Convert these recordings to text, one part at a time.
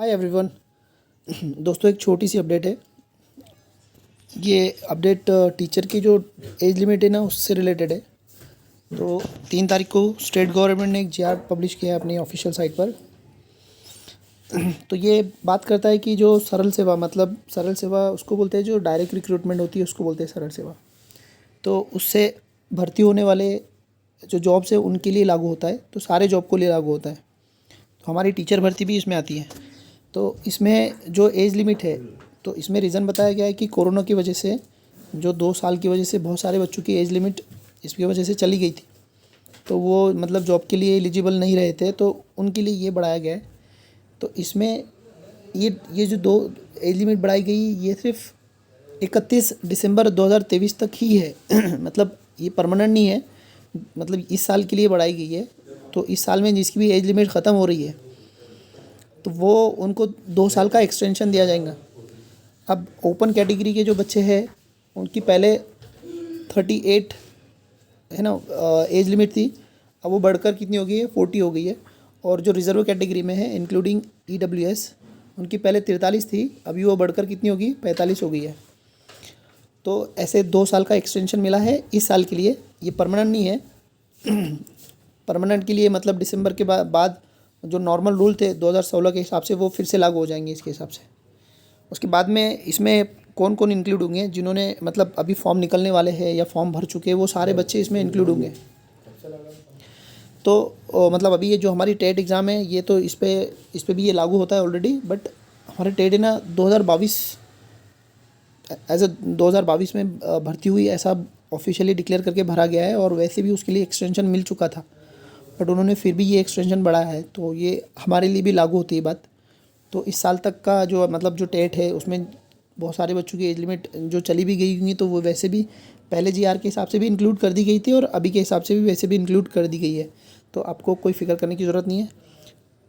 Hi everyone. दोस्तों, एक छोटी सी अपडेट है। ये अपडेट टीचर की जो एज लिमिट है ना, उससे रिलेटेड है। तो 3 तारीख को स्टेट गवर्नमेंट ने एक जीआर पब्लिश किया है अपनी ऑफिशियल साइट पर। तो ये बात करता है कि जो सरल सेवा, मतलब सरल सेवा उसको बोलते हैं, जो डायरेक्ट रिक्रूटमेंट होती है उसको बोलते हैं सरल सेवा। तो उससे भर्ती होने वाले जो जॉब्स है उनके लिए लागू होता है, तो सारे जॉब को लिए लागू होता है। तो हमारी टीचर भर्ती भी इसमें आती है। तो इसमें जो एज लिमिट है, तो इसमें रीज़न बताया गया है कि कोरोना की वजह से, जो 2 साल की वजह से बहुत सारे बच्चों की एज लिमिट इसकी वजह से चली गई थी, तो वो मतलब जॉब के लिए एलिजिबल नहीं रहे थे, तो उनके लिए ये बढ़ाया गया है। तो इसमें ये जो 2 एज लिमिट बढ़ाई गई, ये सिर्फ 31 दिसंबर 2023 तक ही है। मतलब ये परमानेंट नहीं है, मतलब इस साल के लिए बढ़ाई गई है। तो इस साल में जिसकी भी एज लिमिट ख़त्म हो रही है, तो वो उनको 2 साल का एक्सटेंशन दिया जाएगा। अब ओपन कैटेगरी के जो बच्चे हैं, उनकी पहले 38 है ना एज लिमिट थी, अब वो बढ़कर कितनी हो गई है, 40 हो गई है। और जो रिज़र्व कैटेगरी में है इंक्लूडिंग EWS, उनकी पहले 43 थी, अभी वो बढ़कर कितनी होगी, 45 हो गई है। तो ऐसे 2 साल का एक्सटेंशन मिला है इस साल के लिए। ये परमानेंट नहीं है। परमानेंट के लिए मतलब दिसंबर के बाद जो नॉर्मल रूल थे 2016 के हिसाब से, वो फिर से लागू हो जाएंगे इसके हिसाब से। उसके बाद में इसमें कौन कौन इंक्लूड होंगे, जिन्होंने मतलब अभी फॉर्म निकलने वाले हैं या फॉर्म भर चुके हैं, वो सारे बच्चे इसमें इंक्लूड होंगे। तो मतलब अभी ये जो हमारी टेट एग्ज़ाम है, ये तो इस पे भी ये लागू होता है ऑलरेडी। बट हमारे टेट है ना 2022 एज 2022 में भर्ती हुई, ऐसा ऑफिशियली डिक्लेयर करके भरा गया है। और वैसे भी उसके लिए एक्सटेंशन मिल चुका था, बट उन्होंने फिर भी ये एक्सटेंशन बढ़ाया है, तो ये हमारे लिए भी लागू होती है बात। तो इस साल तक का जो मतलब जो टेट है, उसमें बहुत सारे बच्चों की एज लिमिट जो चली भी गई होंगी, तो वो वैसे भी पहले जीआर के हिसाब से भी इंक्लूड कर दी गई थी, और अभी के हिसाब से भी वैसे भी इंक्लूड कर दी गई है। तो आपको कोई फिक्र करने की ज़रूरत नहीं है।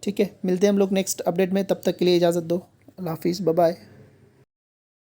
ठीक है, मिलते हैं हम लोग नेक्स्ट अपडेट में। तब तक के लिए इजाज़त दो। अल्लाह हाफिज़, बाय बाय।